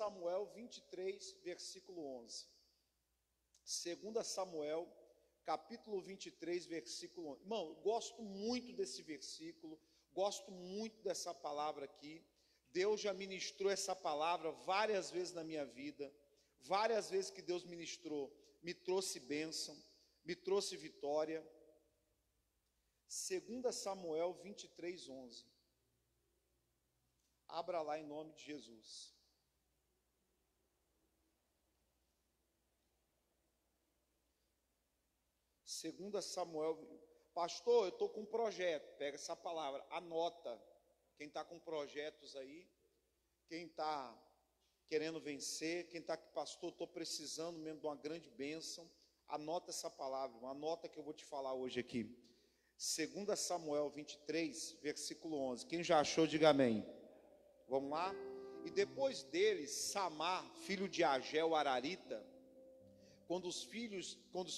Samuel 23, versículo 11. 2 Samuel, capítulo 23, versículo 11. Irmão, eu gosto muito desse versículo, gosto muito dessa palavra aqui. Deus já ministrou essa palavra várias vezes na minha vida. Várias vezes que Deus ministrou, me trouxe bênção, me trouxe vitória. 2 Samuel 23, 11. Abra lá em nome de Jesus. Segunda Samuel, pastor, eu estou com um projeto, pega essa palavra, anota, quem está com projetos aí, quem está querendo vencer, quem está aqui, pastor, estou precisando mesmo de uma grande bênção, anota essa palavra, anota que eu vou te falar hoje aqui, 2 Samuel 23, versículo 11, quem já achou, diga amém, vamos lá, e depois dele, Samar, filho de Ageu, Ararita, quando os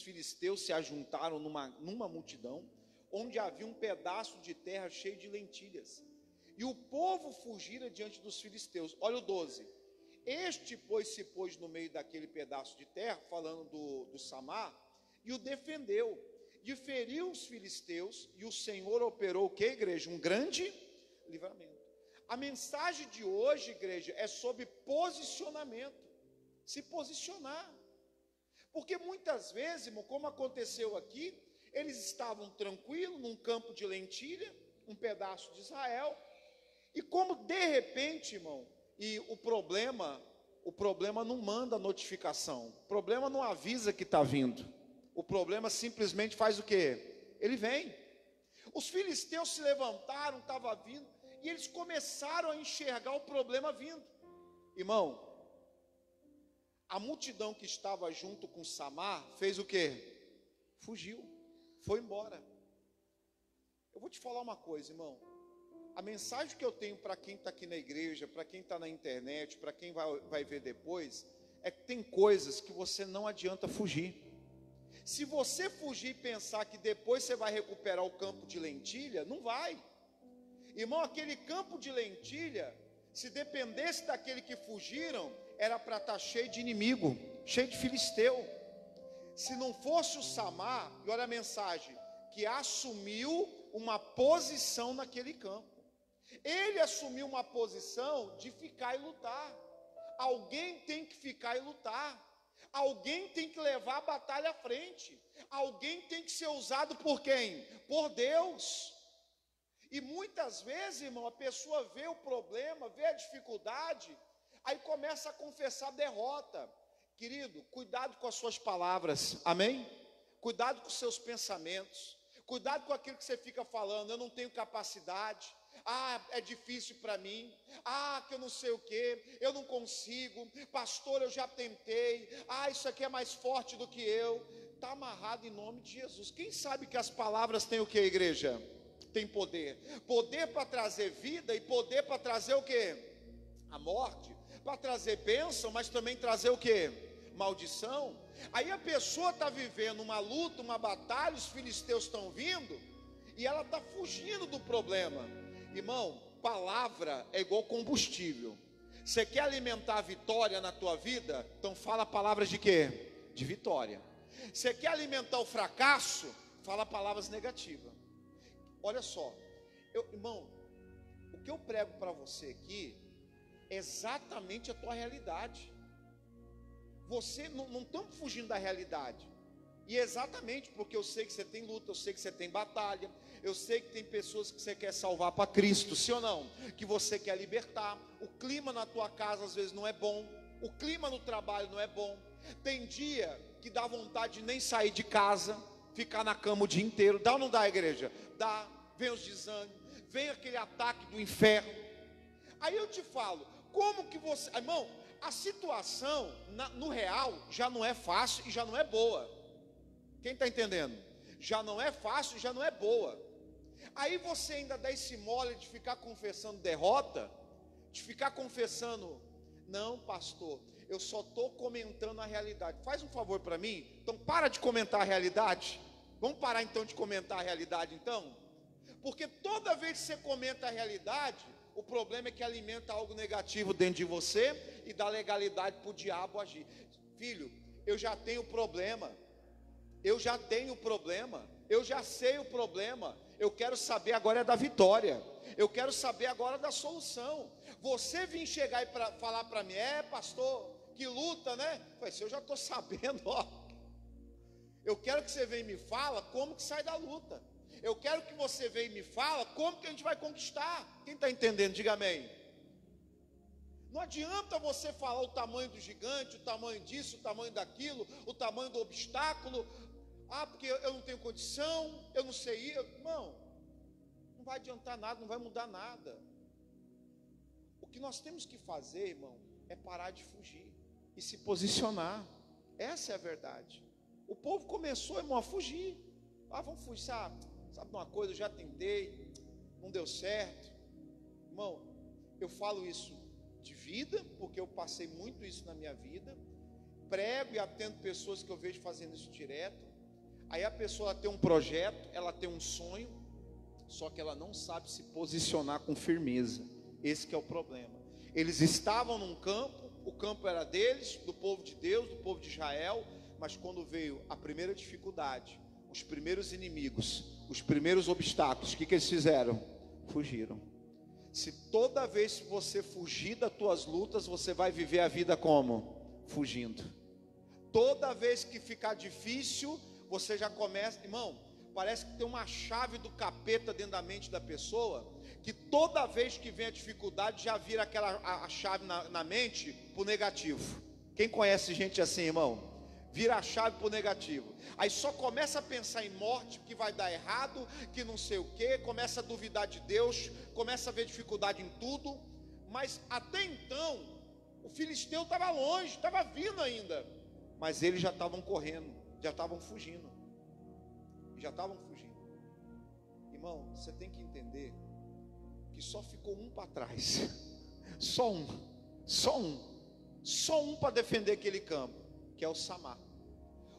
filisteus se ajuntaram numa multidão, onde havia um pedaço de terra cheio de lentilhas, e o povo fugira diante dos filisteus. Olha o 12, este pois se pôs no meio daquele pedaço de terra, falando do Samar, e o defendeu, e feriu os filisteus, e o Senhor operou o que, igreja? Um grande livramento. A mensagem de hoje, igreja, é sobre posicionamento, se posicionar. Porque muitas vezes, irmão, como aconteceu aqui, eles estavam tranquilos num campo de lentilha, um pedaço de Israel, e como de repente, irmão, e o problema não manda notificação, o problema não avisa que está vindo, o problema simplesmente faz o quê? Ele vem. Os filisteus se levantaram, estava vindo, e eles começaram a enxergar o problema vindo. Irmão, a multidão que estava junto com Samar fez o quê? Fugiu, foi embora. Eu vou te falar uma coisa, irmão. A mensagem que eu tenho para quem está aqui na igreja, para quem está na internet, para quem vai ver depois, é que tem coisas que você não adianta fugir. Se você fugir e pensar que depois você vai recuperar o campo de lentilha, não vai. Irmão, aquele campo de lentilha, se dependesse daquele que fugiram, era para estar cheio de inimigo, cheio de filisteu. Se não fosse o Samar, e olha a mensagem, que assumiu uma posição naquele campo. Ele assumiu uma posição de ficar e lutar. Alguém tem que ficar e lutar. Alguém tem que levar a batalha à frente. Alguém tem que ser usado por quem? Por Deus. E muitas vezes, irmão, a pessoa vê o problema, vê a dificuldade, aí começa a confessar derrota. Querido, cuidado com as suas palavras, amém? Cuidado com os seus pensamentos, cuidado com aquilo que você fica falando, eu não tenho capacidade, é difícil para mim, que eu não sei o que, eu não consigo, pastor, eu já tentei, isso aqui é mais forte do que eu. Está amarrado em nome de Jesus. Quem sabe que as palavras têm o que, igreja? Tem poder, poder para trazer vida e poder para trazer o que? A morte, para trazer bênção, mas também trazer o que? Maldição. Aí a pessoa está vivendo uma luta, uma batalha, os filisteus estão vindo, e ela está fugindo do problema. Irmão, palavra é igual combustível. Você quer alimentar a vitória na tua vida? Então fala palavras de quê? De vitória. Você quer alimentar o fracasso? Fala palavras negativas. Olha só, irmão, o que eu prego para você aqui é exatamente a tua realidade. Você não estamos fugindo da realidade. E exatamente porque eu sei que você tem luta, eu sei que você tem batalha, eu sei que tem pessoas que você quer salvar para Cristo, sim ou não? Que você quer libertar. O clima na tua casa às vezes não é bom, o clima no trabalho não é bom. Tem dia que dá vontade de nem sair de casa, ficar na cama o dia inteiro. Dá ou não dá, igreja? Dá, vem os desânimos, vem aquele ataque do inferno. Aí eu te falo, como que você, irmão, a situação no real já não é fácil e já não é boa. Quem está entendendo? Já não é fácil e já não é boa. Aí você ainda dá esse mole de ficar confessando derrota, de ficar confessando, não, pastor, eu só estou comentando a realidade. Faz um favor para mim, então para de comentar a realidade. Vamos parar então de comentar a realidade então? Porque toda vez que você comenta a realidade, o problema é que alimenta algo negativo dentro de você, e dar legalidade para o diabo agir. Filho, eu já tenho problema, eu já sei o problema, eu quero saber agora é da vitória, eu quero saber agora da solução. Você vir chegar e falar para mim, pastor, que luta, né? Eu já estou sabendo, ó. Eu quero que você venha e me fala como que sai da luta. Eu quero que você venha e me fala como que a gente vai conquistar. Quem está entendendo, diga amém. Não adianta você falar o tamanho do gigante, o tamanho disso, o tamanho daquilo, o tamanho do obstáculo. Porque eu não tenho condição, eu não sei ir. Irmão, não vai adiantar nada, não vai mudar nada. O que nós temos que fazer, irmão, é parar de fugir e se posicionar. Essa é a verdade. O povo começou, irmão, a fugir. Vamos fugir, sabe uma coisa, eu já tentei, não deu certo. Irmão, eu falo isso de vida, porque eu passei muito isso na minha vida. Prego e atendo pessoas que eu vejo fazendo isso direto. Aí a pessoa tem um projeto, ela tem um sonho, só que ela não sabe se posicionar com firmeza. Esse que é o problema. Eles estavam num campo, o campo era deles, do povo de Deus, do povo de Israel, mas quando veio a primeira dificuldade, os primeiros inimigos, os primeiros obstáculos, o que eles fizeram? Fugiram. Se toda vez que você fugir das tuas lutas, você vai viver a vida como? Fugindo. Toda vez que ficar difícil, você já começa, irmão, parece que tem uma chave do capeta dentro da mente da pessoa, que toda vez que vem a dificuldade, já vira a chave na mente para o negativo. Quem conhece gente assim, irmão? Vira a chave para o negativo. Aí só começa a pensar em morte, que vai dar errado, que não sei o que, começa a duvidar de Deus, começa a ver dificuldade em tudo. Mas até então, o filisteu estava longe, estava vindo ainda, mas eles já estavam correndo, já estavam fugindo. Irmão, você tem que entender que só ficou um para trás. Só um para defender aquele campo, que é o Samar.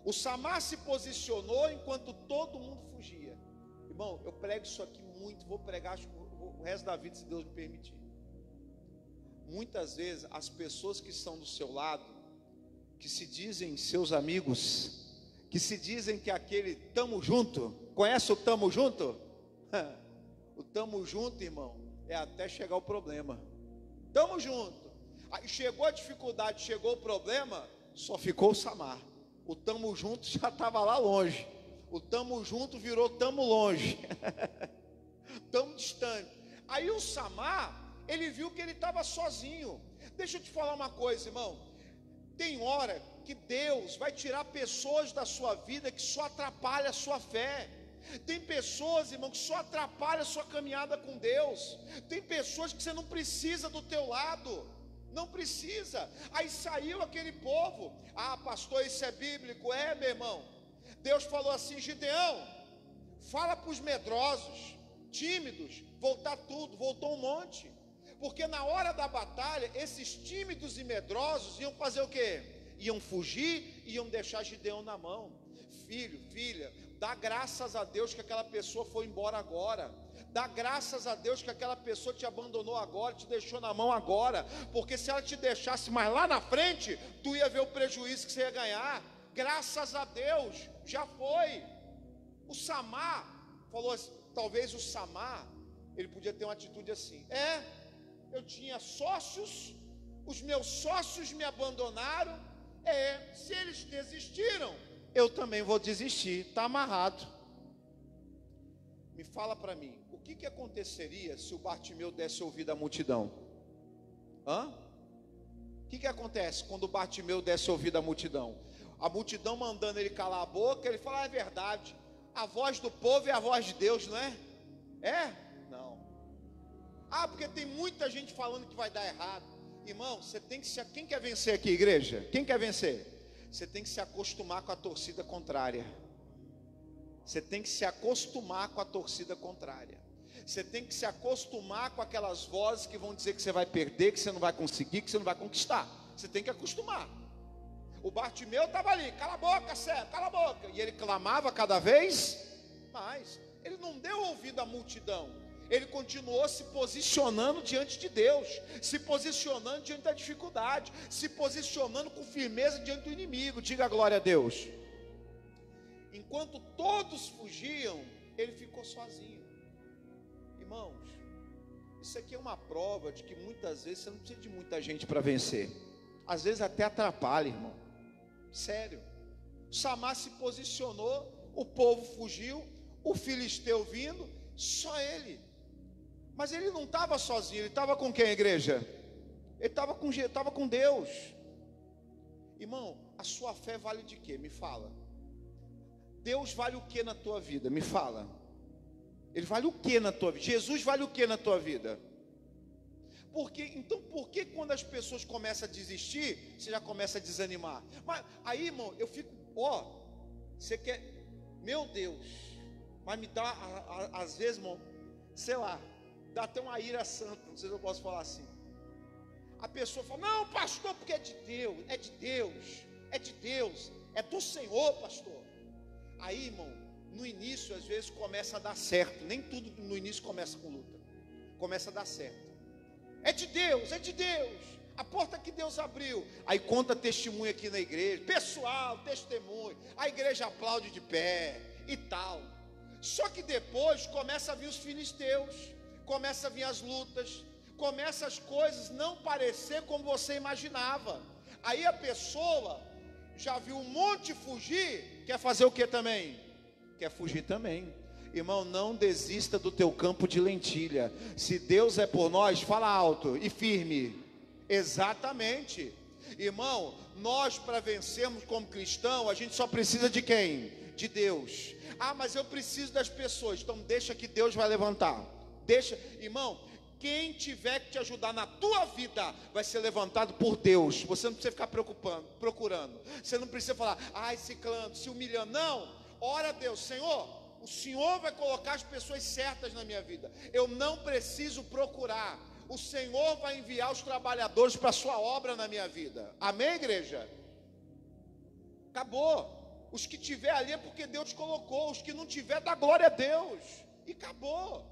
O Samar se posicionou enquanto todo mundo fugia. Irmão, eu prego isso aqui muito, vou pregar o resto da vida, se Deus me permitir. Muitas vezes as pessoas que estão do seu lado, que se dizem seus amigos, que se dizem que aquele tamo junto, conhece o tamo junto? O tamo junto, irmão, é até chegar o problema. Tamo junto. Aí chegou a dificuldade, chegou o problema, só ficou o Samar. O tamo junto já estava lá longe. O tamo junto virou tamo longe. Tamo distante. Aí o Samar, ele viu que ele estava sozinho. Deixa eu te falar uma coisa, irmão. Tem hora que Deus vai tirar pessoas da sua vida que só atrapalham a sua fé. Tem pessoas, irmão, que só atrapalham a sua caminhada com Deus. Tem pessoas que você não precisa do teu lado. Não precisa. Aí saiu aquele povo. Pastor, isso é bíblico? Meu irmão. Deus falou assim: Gideão, fala para os medrosos, tímidos, voltar tudo. Voltou um monte. Porque na hora da batalha, esses tímidos e medrosos iam fazer o quê? Iam fugir, iam deixar Gideão na mão. Filho, filha, dá graças a Deus que aquela pessoa foi embora agora. Dá graças a Deus que aquela pessoa te abandonou agora, te deixou na mão agora. Porque se ela te deixasse mais lá na frente, tu ia ver o prejuízo que você ia ganhar. Graças a Deus, já foi. O Samar falou assim, talvez o Samar, ele podia ter uma atitude assim: eu tinha sócios, os meus sócios me abandonaram, se eles desistiram, eu também vou desistir, está amarrado. Me fala para mim, o que aconteceria se o Bartimeu desse ouvido à multidão? O que acontece quando o Bartimeu desse ouvido à multidão? A multidão mandando ele calar a boca, ele fala: é verdade, a voz do povo é a voz de Deus, não é? Não. Porque tem muita gente falando que vai dar errado. Irmão, você tem que quem quer vencer aqui, igreja? Quem quer vencer? Você tem que se acostumar com a torcida contrária. Você tem que se acostumar com a torcida contrária. Você tem que se acostumar com aquelas vozes que vão dizer que você vai perder, que você não vai conseguir, que você não vai conquistar. Você tem que acostumar. O Bartimeu estava ali: cala a boca, Cé, cala a boca. E ele clamava cada vez mais. Ele não deu ouvido à multidão. Ele continuou se posicionando diante de Deus, se posicionando diante da dificuldade, se posicionando com firmeza diante do inimigo. Diga glória a Deus. Enquanto todos fugiam, ele ficou sozinho. Irmãos, isso aqui é uma prova de que muitas vezes você não precisa de muita gente para vencer. Às vezes até atrapalha, irmão. Sério. Samar se posicionou, o povo fugiu, o filisteu vindo, só ele. Mas ele não estava sozinho, ele estava com quem, igreja? Ele estava com Deus. Irmão, a sua fé vale de quê? Me fala. Deus vale o que na tua vida? Me fala. Ele vale o que na tua vida? Jesus vale o que na tua vida? Então por que quando as pessoas começam a desistir, você já começa a desanimar? Mas aí, irmão, eu fico, você quer, meu Deus, mas me dá, às vezes, irmão, sei lá, dá até uma ira santa, não sei se eu posso falar assim. A pessoa fala, não, pastor, porque é de Deus, é de Deus, é de Deus, é do Senhor, pastor. Aí, irmão, no início, às vezes, começa a dar certo. Nem tudo no início começa com luta. Começa a dar certo. É de Deus, é de Deus. A porta que Deus abriu. Aí conta testemunho aqui na igreja. Pessoal, testemunho. A igreja aplaude de pé e tal. Só que depois começa a vir os filisteus. Começa a vir as lutas. Começa as coisas não parecer como você imaginava. Aí a pessoa já viu um monte fugir. Quer fazer o que também? Quer fugir também. Irmão, não desista do teu campo de lentilha. Se Deus é por nós, fala alto e firme. Exatamente. Irmão, nós para vencermos como cristão, a gente só precisa de quem? De Deus. Ah, mas eu preciso das pessoas. Então deixa que Deus vai levantar. Deixa, irmão, quem tiver que te ajudar na tua vida vai ser levantado por Deus. Você não precisa ficar procurando. Você não precisa falar, ai, ciclano, se humilhando. Não, ora a Deus, Senhor, o Senhor vai colocar as pessoas certas na minha vida. Eu não preciso procurar. O Senhor vai enviar os trabalhadores para a sua obra na minha vida. Amém, igreja? Acabou. Os que tiver ali é porque Deus colocou. Os que não tiver, dá glória a Deus. E acabou.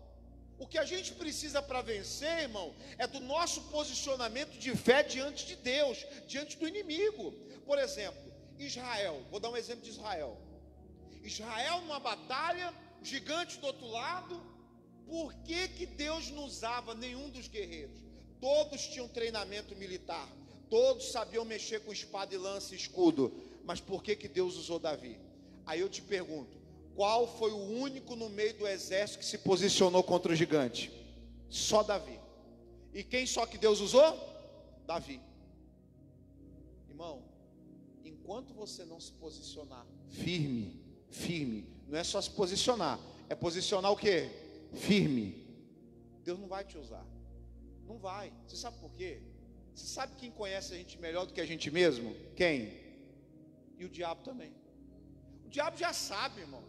O que a gente precisa para vencer, irmão, é do nosso posicionamento de fé diante de Deus, diante do inimigo. Por exemplo, Israel, vou dar um exemplo de Israel. Israel numa batalha, gigante do outro lado. Por que Deus não usava nenhum dos guerreiros? Todos tinham treinamento militar, todos sabiam mexer com espada e lança e escudo. Mas por que Deus usou Davi? Aí eu te pergunto, qual foi o único no meio do exército que se posicionou contra o gigante? Só Davi. E quem só que Deus usou? Davi. Irmão, enquanto você não se posicionar firme, não é só se posicionar, é posicionar o quê? Firme. Deus não vai te usar. Não vai. Você sabe por quê? Você sabe quem conhece a gente melhor do que a gente mesmo? Quem? E o diabo também. O diabo já sabe, irmão.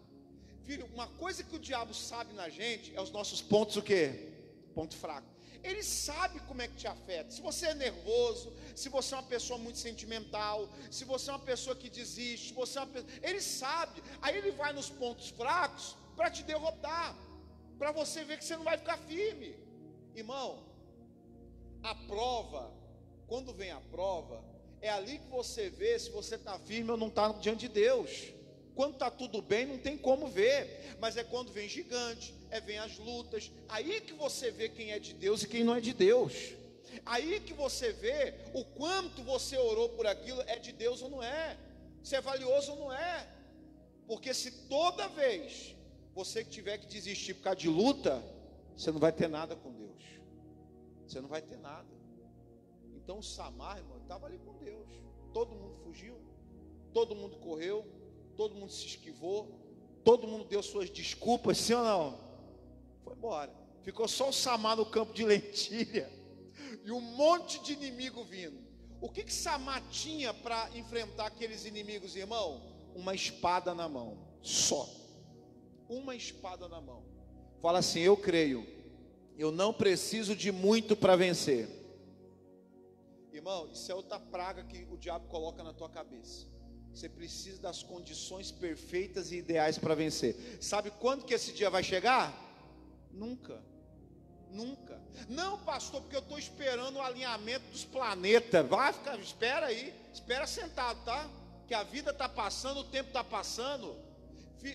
Filho, uma coisa que o diabo sabe na gente é os nossos pontos o quê? Ponto fraco. Ele sabe como é que te afeta. Se você é nervoso, se você é uma pessoa muito sentimental, se você é uma pessoa que desiste, se você é uma pessoa... Ele sabe. Aí ele vai nos pontos fracos para te derrotar, para você ver que você não vai ficar firme. Irmão, a prova, quando vem a prova, é ali que você vê se você está firme ou não está diante de Deus. Quando está tudo bem, não tem como ver. Mas é quando vem gigante, vem as lutas. Aí que você vê quem é de Deus e quem não é de Deus. Aí que você vê o quanto você orou por aquilo, é de Deus ou não é. Se é valioso ou não é. Porque se toda vez você que tiver que desistir por causa de luta, você não vai ter nada com Deus. Você não vai ter nada. Então o Samar, irmão, estava ali com Deus. Todo mundo fugiu, todo mundo correu, todo mundo se esquivou, todo mundo deu suas desculpas, sim ou não? Foi embora. Ficou só o Samar no campo de lentilha e um monte de inimigo vindo. O que Samar tinha para enfrentar aqueles inimigos, irmão? Uma espada na mão, só. Uma espada na mão. Fala assim, eu creio, eu não preciso de muito para vencer. Irmão, isso é outra praga que o diabo coloca na tua cabeça. Você precisa das condições perfeitas e ideais para vencer. Sabe quando que esse dia vai chegar? Nunca. Nunca. Não, pastor, porque eu estou esperando o alinhamento dos planetas. Vai ficar, espera aí, espera sentado, tá? Que a vida está passando, o tempo está passando.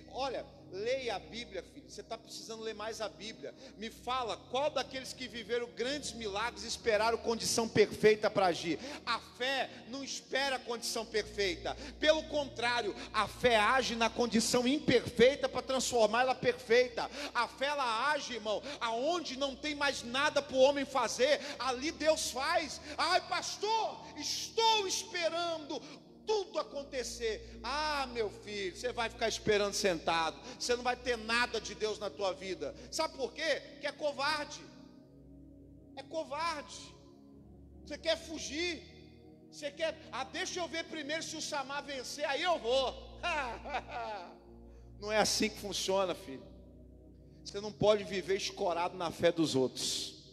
Olha, leia a Bíblia, filho. Você está precisando ler mais a Bíblia. Me fala, qual daqueles que viveram grandes milagres esperaram condição perfeita para agir? A fé não espera condição perfeita. Pelo contrário, a fé age na condição imperfeita para transformá-la perfeita. A fé, ela age, irmão, aonde não tem mais nada para o homem fazer, ali Deus faz. Ai, pastor, estou esperando tudo acontecer. Ah, meu filho, você vai ficar esperando sentado. Você não vai ter nada de Deus na tua vida. Sabe por quê? Que é covarde. É covarde. Você quer fugir. Você quer, deixa eu ver primeiro se o Samar vencer, aí eu vou. Não é assim que funciona, filho. Você não pode viver escorado na fé dos outros.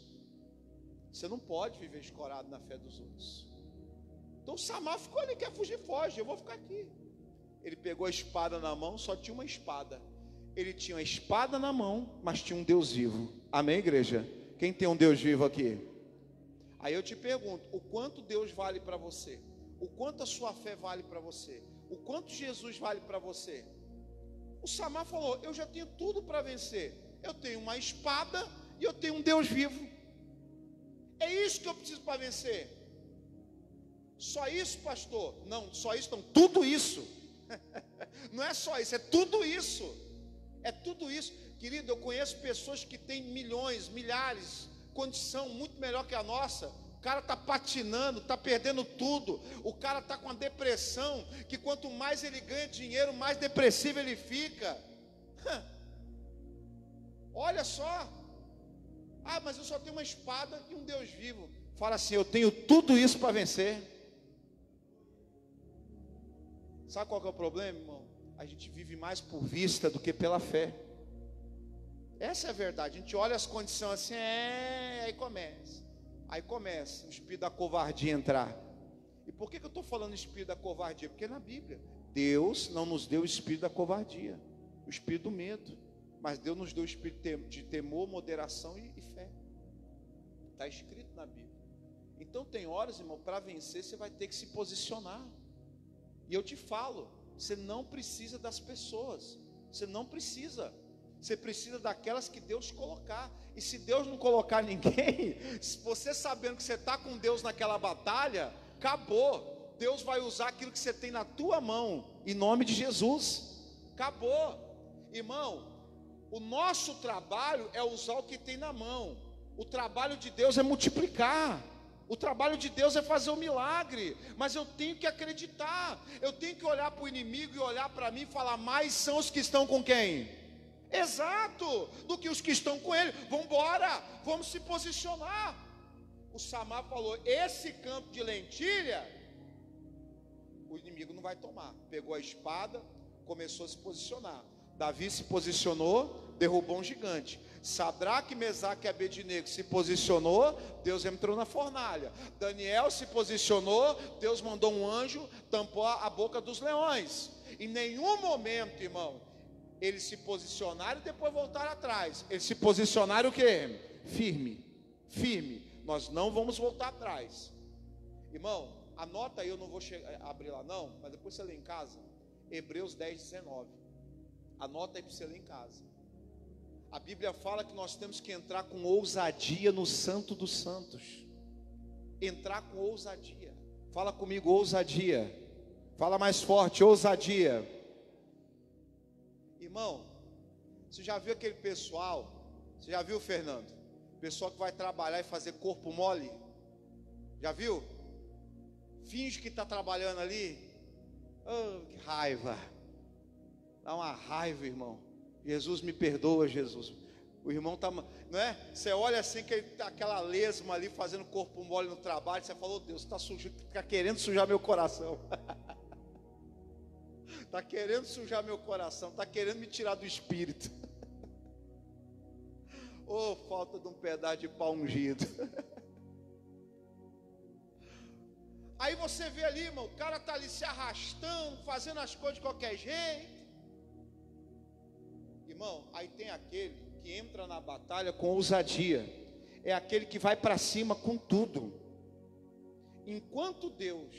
Você não pode viver escorado na fé dos outros. Então o Samar ficou ali, quer fugir, foge, eu vou ficar aqui. Ele pegou a espada na mão, só tinha uma espada. Ele tinha uma espada na mão, mas tinha um Deus vivo. Amém, igreja? Quem tem um Deus vivo aqui? Aí eu te pergunto, o quanto Deus vale para você? O quanto a sua fé vale para você? O quanto Jesus vale para você? O Samar falou, eu já tenho tudo para vencer. Eu tenho uma espada e eu tenho um Deus vivo. É isso que eu preciso para vencer. Só isso, pastor? Não, só isso não, tudo isso. Não é só isso, é tudo isso. É tudo isso. Querido, eu conheço pessoas que têm milhões, milhares, condição muito melhor que a nossa. O cara está patinando, está perdendo tudo. O cara está com uma depressão, que quanto mais ele ganha dinheiro, mais depressivo ele fica. Olha só. Ah, mas eu só tenho uma espada e um Deus vivo. Fala assim, eu tenho tudo isso para vencer. Sabe qual que é o problema, irmão? A gente vive mais por vista do que pela fé. Essa é a verdade. A gente olha as condições assim, aí começa o espírito da covardia entrar. E por que eu estou falando espírito da covardia? Porque na Bíblia, Deus não nos deu o espírito da covardia, o espírito do medo. Mas Deus nos deu o espírito de temor, moderação e fé. Está escrito na Bíblia. Então tem horas, irmão, para vencer você vai ter que se posicionar. E eu te falo, você não precisa das pessoas. Você não precisa. Você precisa daquelas que Deus colocar. E se Deus não colocar ninguém, você sabendo que você está com Deus naquela batalha, acabou. Deus vai usar aquilo que você tem na tua mão, em nome de Jesus. Acabou. Irmão, o nosso trabalho é usar o que tem na mão. O trabalho de Deus é multiplicar. O trabalho de Deus é fazer um milagre. Mas eu tenho que acreditar. Eu tenho que olhar para o inimigo e olhar para mim e falar, mais são os que estão com quem? Exato, do que os que estão com ele. Vamos embora, vamos se posicionar. O Samar falou, esse campo de lentilha, o inimigo não vai tomar. Pegou a espada, começou a se posicionar. Davi se posicionou, derrubou um gigante. Sadraque, Mesaque e Abednego se posicionou, Deus entrou na fornalha. Daniel se posicionou, Deus mandou um anjo, tampou a boca dos leões. Em nenhum momento, irmão, eles se posicionaram e depois voltaram atrás. Eles se posicionaram o quê? Firme, firme. Nós não vamos voltar atrás. Irmão, anota aí, eu não vou abrir lá não, mas depois você lê em casa. Hebreus 10, 19. Anota aí para você ler em casa. A Bíblia fala que nós temos que entrar com ousadia no Santo dos Santos. Entrar com ousadia. Fala comigo, ousadia. Fala mais forte, ousadia. Irmão, você já viu aquele pessoal? Você já viu, Fernando? Pessoal que vai trabalhar e fazer corpo mole. Já viu? Finge que está trabalhando ali. Oh, que raiva. Dá uma raiva, irmão. Jesus me perdoa, Jesus. O irmão está, não é? Você olha assim, que ele tá aquela lesma ali fazendo corpo mole no trabalho. Você falou, Deus, está querendo sujar meu coração. Está querendo sujar meu coração. Está querendo me tirar do espírito. Oh, falta de um pedaço de pau ungido. Aí você vê ali, irmão, o cara está ali se arrastando, fazendo as coisas de qualquer jeito. Irmão, aí tem aquele que entra na batalha com ousadia. é aquele que vai para cima com tudo. Enquanto Deus,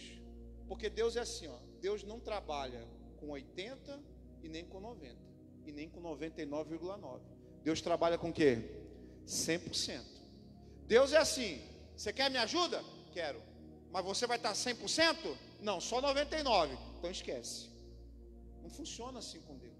porque Deus é assim, ó, Deus não trabalha com 80 e nem com 90, e nem com 99,9. Deus trabalha com o quê? 100%. Deus é assim: você quer me ajuda? Quero. Mas você vai estar 100%? Não, só 99%. Então esquece. Não funciona assim com Deus.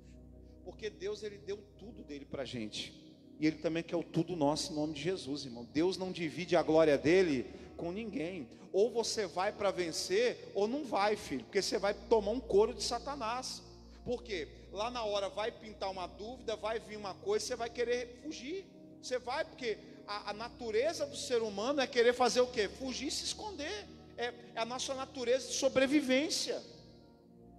Porque Deus, Ele deu tudo dele para a gente. E Ele também quer o tudo nosso em nome de Jesus, irmão. Deus não divide a glória dele com ninguém. Ou você vai para vencer, ou não vai, filho. Porque você vai tomar um couro de Satanás. Por quê? Lá na hora vai pintar uma dúvida, vai vir uma coisa, você vai querer fugir. Você vai, porque a natureza do ser humano é querer fazer o quê? Fugir e se esconder. É a nossa natureza de sobrevivência.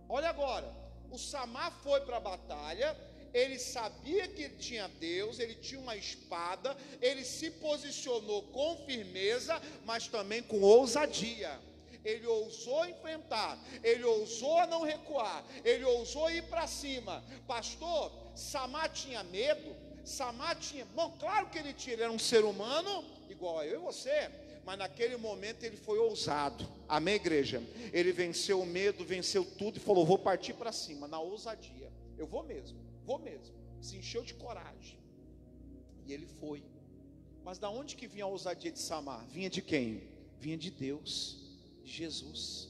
Olha agora, o Samar foi para a batalha, ele sabia que ele tinha Deus, ele tinha uma espada, ele se posicionou com firmeza, mas também com ousadia. Ele ousou enfrentar, ele ousou não recuar, ele ousou ir para cima. Pastor, Samar tinha medo? Samar tinha, bom, claro que ele tinha, ele era um ser humano igual a eu e você, mas naquele momento ele foi ousado. Amém, igreja? Ele venceu o medo, venceu tudo e falou: vou partir para cima, na ousadia. Eu vou mesmo. Se encheu de coragem. E ele foi. Mas da onde que vinha a ousadia de Samar? Vinha de quem? Vinha de Deus, de Jesus.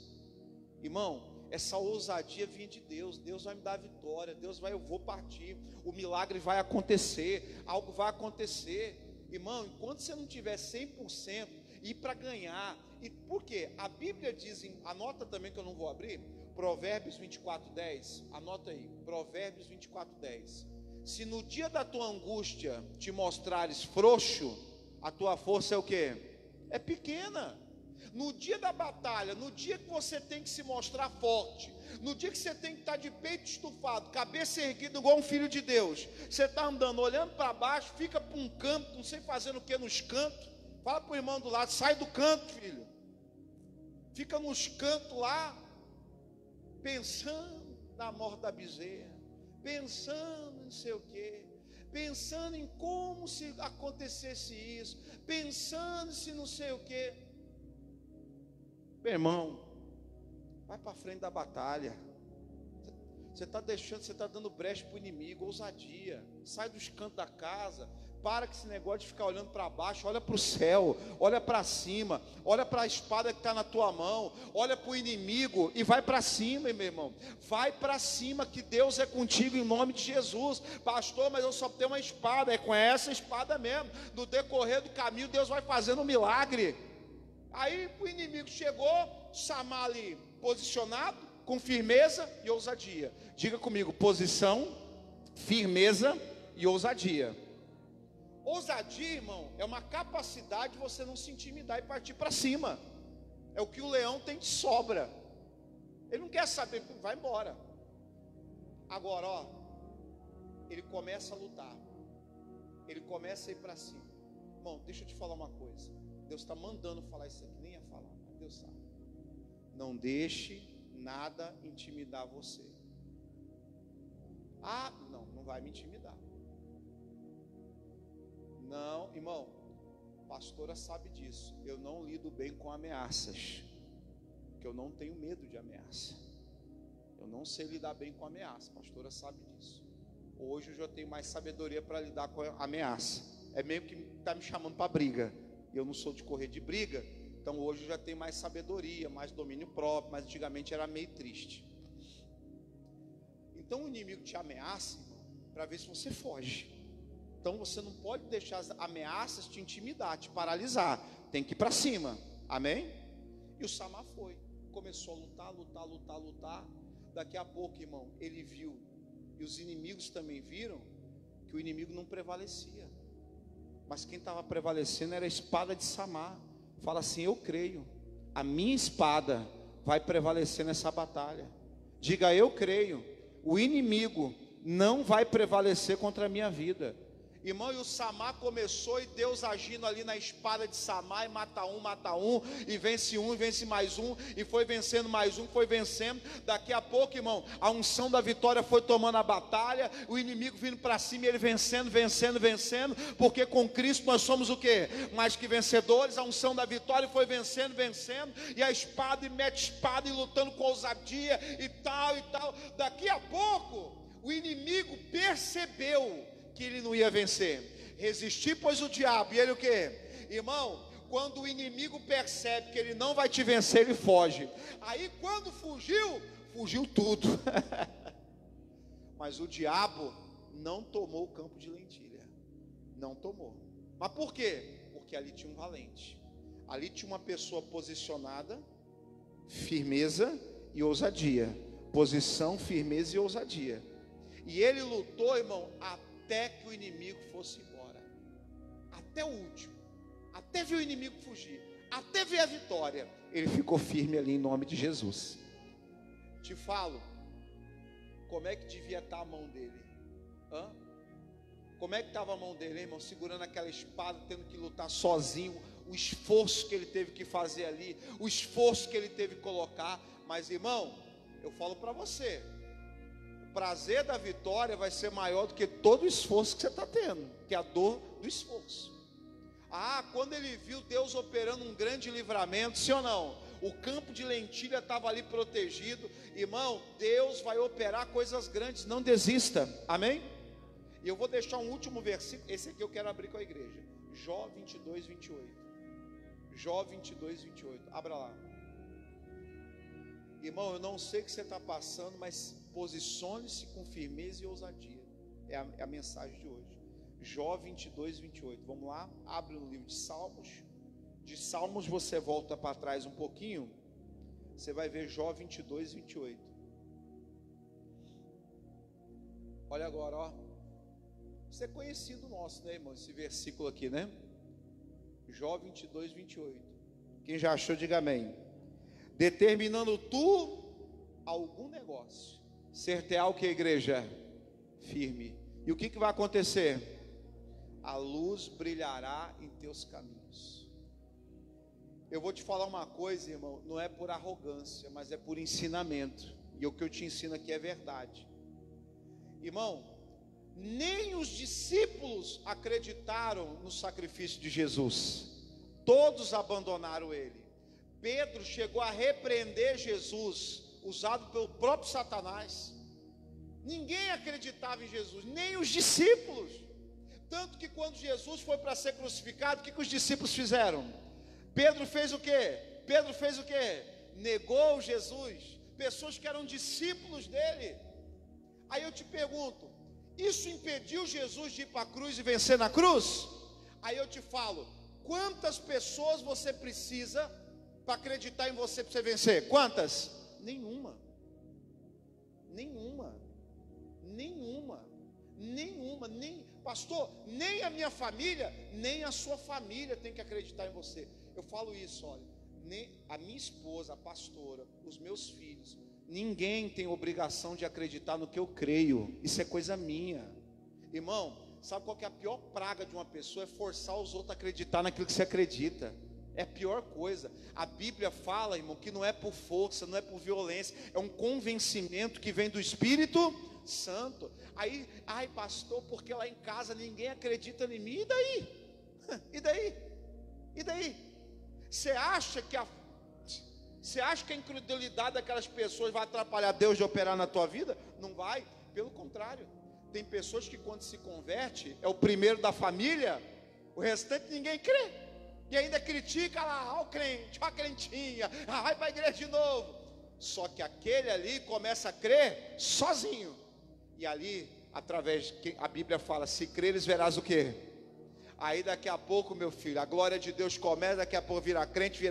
Irmão, essa ousadia vinha de Deus. Deus vai me dar a vitória. Deus vai, eu vou partir. O milagre vai acontecer. Algo vai acontecer. Irmão, enquanto você não tiver 100%, ir para ganhar. E por quê? A Bíblia diz, anota também que eu não vou abrir, Provérbios 24:10, anota aí, Provérbios 24:10. Se no dia da tua angústia te mostrares frouxo, a tua força é o quê? É pequena. No dia da batalha, no dia que você tem que se mostrar forte, no dia que você tem que estar de peito estufado, cabeça erguida igual um filho de Deus, você está andando, olhando para baixo, fica para um canto, não sei fazendo o que nos cantos. Fala para o irmão do lado: sai do canto, filho. Fica nos cantos lá, pensando na morte da bezerra, pensando em não sei o quê, pensando em como se acontecesse isso, pensando se não sei o quê. Meu irmão, vai para frente da batalha. Você está deixando, você está dando brecha para o inimigo. Ousadia. Sai dos cantos da casa. Para com esse negócio de ficar olhando para baixo. Olha para o céu, olha para cima, olha para a espada que está na tua mão, olha para o inimigo e vai para cima, meu irmão. Vai para cima, que Deus é contigo em nome de Jesus. Pastor, mas eu só tenho uma espada. É com essa espada mesmo. No decorrer do caminho Deus vai fazendo um milagre. Aí o inimigo chegou, Samar ali posicionado, com firmeza e ousadia. Diga comigo: posição, firmeza e ousadia. Ousadia, irmão, é uma capacidade de você não se intimidar e partir para cima. É o que o leão tem de sobra. Ele não quer saber, vai embora. Agora, ó, ele começa a lutar. Ele começa a ir para cima. Irmão, deixa eu te falar uma coisa. Deus está mandando falar isso aqui, nem ia falar, mas Deus sabe. Não deixe nada intimidar você. Ah, não vai me intimidar. Não, irmão, pastora sabe disso. Eu não lido bem com ameaças, porque eu não tenho medo de ameaça. Eu não sei lidar bem com ameaça, pastora sabe disso. Hoje eu já tenho mais sabedoria para lidar com a ameaça. É meio que está me chamando para briga. Eu não sou de correr de briga, então hoje eu já tenho mais sabedoria, mais domínio próprio, mas antigamente era meio triste. Então o inimigo te ameaça, irmão, para ver se você foge. Então você não pode deixar as ameaças te intimidar, te paralisar. Tem que ir para cima, amém? E o Samar foi, começou a lutar. Daqui a pouco, irmão, ele viu, e os inimigos também viram, que o inimigo não prevalecia. Mas quem estava prevalecendo era a espada de Samar. Fala assim: eu creio, a minha espada vai prevalecer nessa batalha. Diga: eu creio, o inimigo não vai prevalecer contra a minha vida. Irmão, e o Samar começou, e Deus agindo ali na espada de Samar, e mata um, e vence mais um, e foi vencendo mais um, foi vencendo. Daqui a pouco, irmão, a unção da vitória foi tomando a batalha, o inimigo vindo para cima, e ele vencendo, porque com Cristo nós somos o quê? Mais que vencedores. A unção da vitória foi vencendo, e a espada, e mete espada, e lutando com ousadia, e tal. Daqui a pouco, o inimigo percebeu que ele não ia vencer. Resistir, pois, o diabo. E ele o quê? Irmão, quando o inimigo percebe que ele não vai te vencer, ele foge. Aí quando fugiu tudo. Mas o diabo não tomou o campo de lentilha. Não tomou. Mas por quê? Porque ali tinha um valente. Ali tinha uma pessoa posicionada, firmeza e ousadia. Posição, firmeza e ousadia. E ele lutou, irmão, até que o inimigo fosse embora, até o último, até ver o inimigo fugir, até ver a vitória. Ele ficou firme ali em nome de Jesus. Te falo, como é que devia estar a mão dele? Como é que estava a mão dele, irmão? Segurando aquela espada, tendo que lutar sozinho, o esforço que ele teve que fazer ali, o esforço que ele teve que colocar. Mas, irmão, eu falo para você, o prazer da vitória vai ser maior do que todo o esforço que você está tendo, que é a dor do esforço. Quando ele viu Deus operando um grande livramento, sim ou não? O campo de lentilha estava ali protegido. Irmão, Deus vai operar coisas grandes, não desista, amém? E eu vou deixar um último versículo, esse aqui eu quero abrir com a igreja, Jó 22, 28. Jó 22, 28, abra lá. Irmão, eu não sei o que você está passando, mas posicione-se com firmeza e ousadia. É a mensagem de hoje. Jó 22, 28. Vamos lá, abre no livro de Salmos. De Salmos você volta para trás um pouquinho, você vai ver Jó 22, 28. Olha agora, ó. Isso é conhecido nosso, né, irmão? Esse versículo aqui, né? Jó 22, 28. Quem já achou, diga amém. Determinando tu algum negócio, ser-te-á o que, igreja? Firme. E o que vai acontecer? A luz brilhará em teus caminhos. Eu vou te falar uma coisa, irmão, não é por arrogância, mas é por ensinamento. E o que eu te ensino aqui é verdade. Irmão, nem os discípulos acreditaram no sacrifício de Jesus. Todos abandonaram ele. Pedro chegou a repreender Jesus, usado pelo próprio Satanás. Ninguém acreditava em Jesus, nem os discípulos. Tanto que quando Jesus foi para ser crucificado, o que os discípulos fizeram? Pedro fez o quê? Negou Jesus. Pessoas que eram discípulos dele. Aí eu te pergunto, isso impediu Jesus de ir para a cruz e vencer na cruz? Aí eu te falo, quantas pessoas você precisa para acreditar em você, para você vencer? Quantas? Nenhuma. Pastor, nem a minha família, nem a sua família tem que acreditar em você. Eu falo isso, olha, nem a minha esposa, a pastora, os meus filhos, ninguém tem obrigação de acreditar no que eu creio. Isso é coisa minha. Irmão, sabe qual que é a pior praga de uma pessoa? É forçar os outros a acreditar naquilo que você acredita. É a pior coisa. A Bíblia fala, irmão, que não é por força, não é por violência, é um convencimento que vem do Espírito Santo. Aí, pastor, porque lá em casa ninguém acredita em mim. E daí? Você acha que a incredulidade daquelas pessoas vai atrapalhar Deus de operar na tua vida? Não vai, pelo contrário. Tem pessoas que quando se converte, é o primeiro da família, o restante ninguém crê. E ainda critica lá, ó o crente, ó a crentinha, vai para a igreja de novo. Só que aquele ali começa a crer sozinho. E ali, através, a Bíblia fala, se creres verás o quê? Aí daqui a pouco, meu filho, a glória de Deus começa, daqui a pouco vira crente,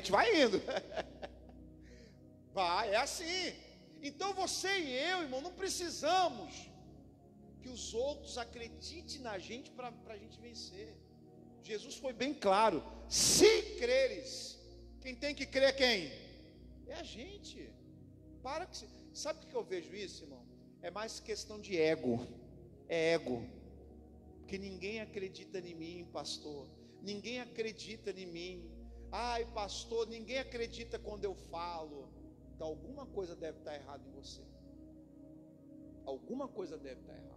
vai indo. Vai, é assim. Então você e eu, irmão, não precisamos que os outros acreditem na gente para a gente vencer. Jesus foi bem claro, se creres, quem tem que crer é quem? É a gente. Sabe o que eu vejo isso, irmão? É mais questão de ego. é ego. Porque ninguém acredita em mim, pastor. Ninguém acredita em mim. Ai, pastor, ninguém acredita quando eu falo. Então alguma coisa deve estar errada em você. Alguma coisa deve estar errada.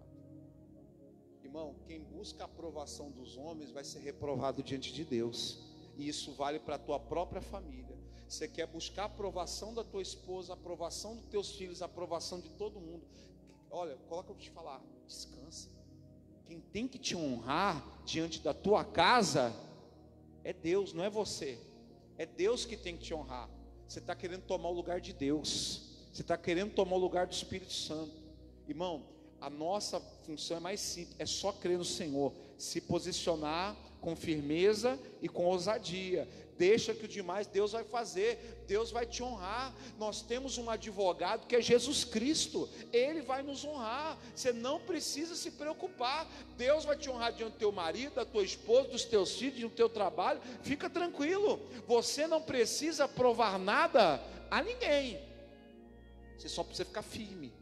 Irmão, quem busca a aprovação dos homens vai ser reprovado diante de Deus. E isso vale para a tua própria família. Você quer buscar a aprovação da tua esposa, a aprovação dos teus filhos, a aprovação de todo mundo. Olha, coloca eu te falar, descansa. Quem tem que te honrar diante da tua casa é Deus, não é você. É Deus que tem que te honrar. Você está querendo tomar o lugar de Deus. Você está querendo tomar o lugar do Espírito Santo. Irmão, a nossa função é mais simples, é só crer no Senhor, se posicionar com firmeza e com ousadia. Deixa que o demais Deus vai fazer, Deus vai te honrar. Nós temos um advogado que é Jesus Cristo, Ele vai nos honrar. Você não precisa se preocupar. Deus vai te honrar diante do teu marido, da tua esposa, dos teus filhos, do teu trabalho. Fica tranquilo, você não precisa provar nada a ninguém. Você só precisa ficar firme.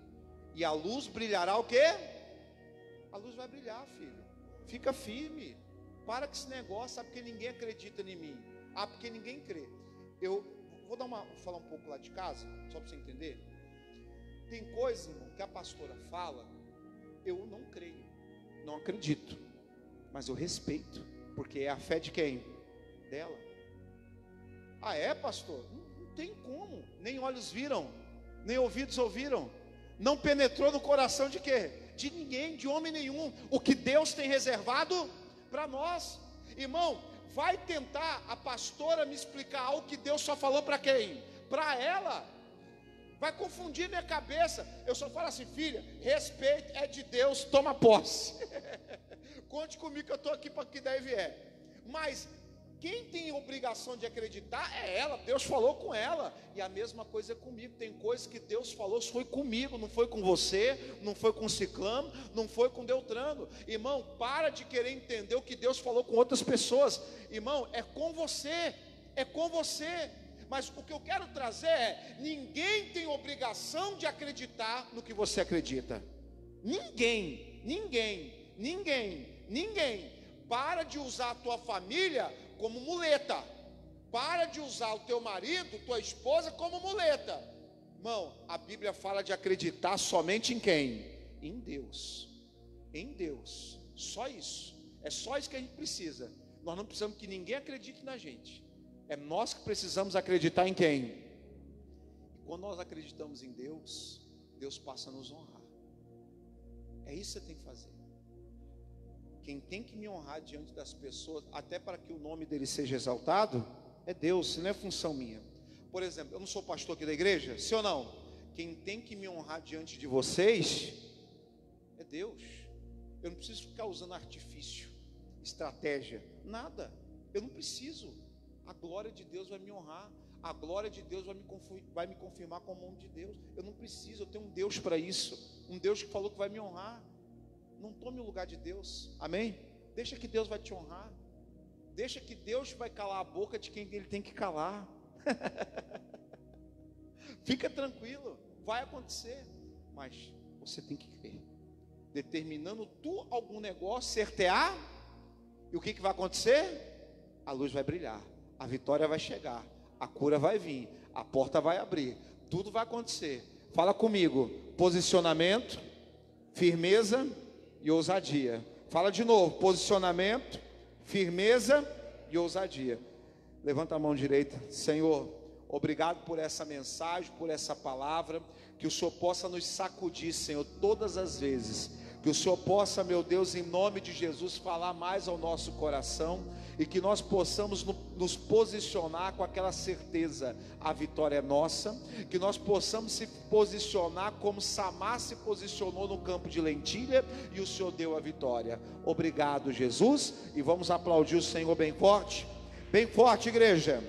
E a luz brilhará o quê? A luz vai brilhar, filho. Fica firme. Para com esse negócio, sabe, porque ninguém acredita em mim. Ah, porque ninguém crê. Eu vou falar um pouco lá de casa, só para você entender. Tem coisa, irmão, que a pastora fala, eu não creio, não acredito, mas eu respeito, porque é a fé de quem? Dela. Ah, é, pastor? Não tem como. Nem olhos viram, nem ouvidos ouviram. Não penetrou no coração de quê? De ninguém, de homem nenhum. O que Deus tem reservado para nós. Irmão, vai tentar a pastora me explicar algo que Deus só falou para quem? Para ela. Vai confundir minha cabeça. Eu só falo assim, filha, respeito, é de Deus, toma posse. Conte comigo que eu estou aqui para que daí vier. Mas quem tem obrigação de acreditar é ela. Deus falou com ela. E a mesma coisa é comigo. Tem coisas que Deus falou, foi comigo, não foi com você, não foi com Ciclano, não foi com Deltrano. Irmão, para de querer entender o que Deus falou com outras pessoas. Irmão, é com você. É com você. Mas o que eu quero trazer é: ninguém tem obrigação de acreditar no que você acredita. Ninguém. Para de usar a tua família como muleta. Para de usar o teu marido, tua esposa como muleta. Irmão, a Bíblia fala de acreditar somente em quem? Em Deus. Em Deus. Só isso. É só isso que a gente precisa. Nós não precisamos que ninguém acredite na gente. É nós que precisamos acreditar em quem? E quando nós acreditamos em Deus, Deus passa a nos honrar. É isso que você tem que fazer. Quem tem que me honrar diante das pessoas, até para que o nome dele seja exaltado, é Deus, não é função minha. Por exemplo, eu não sou pastor aqui da igreja, sim ou não? Quem tem que me honrar diante de vocês é Deus. Eu não preciso ficar usando artifício, estratégia, nada. Eu não preciso. A glória de Deus vai me honrar. A glória de Deus vai me confirmar como homem de Deus. Eu não preciso, eu tenho um Deus para isso. Um Deus que falou que vai me honrar. Não tome o lugar de Deus, amém? Deixa que Deus vai te honrar. Deixa que Deus vai calar a boca de quem Ele tem que calar. Fica tranquilo, vai acontecer. Mas você tem que crer. Determinando tu algum negócio, certear. E o que vai acontecer? A luz vai brilhar, a vitória vai chegar, a cura vai vir, a porta vai abrir, tudo vai acontecer. Fala comigo: posicionamento, firmeza e ousadia. Fala de novo: posicionamento, firmeza e ousadia. Levanta a mão direita. Senhor, obrigado por essa mensagem, por essa palavra. Que o Senhor possa nos sacudir, Senhor, todas as vezes. Que o Senhor possa, meu Deus, em nome de Jesus, falar mais ao nosso coração. E que nós possamos nos posicionar com aquela certeza: a vitória é nossa. Que nós possamos se posicionar como Samar se posicionou no campo de lentilha, e o Senhor deu a vitória. Obrigado, Jesus. E vamos aplaudir o Senhor bem forte, igreja.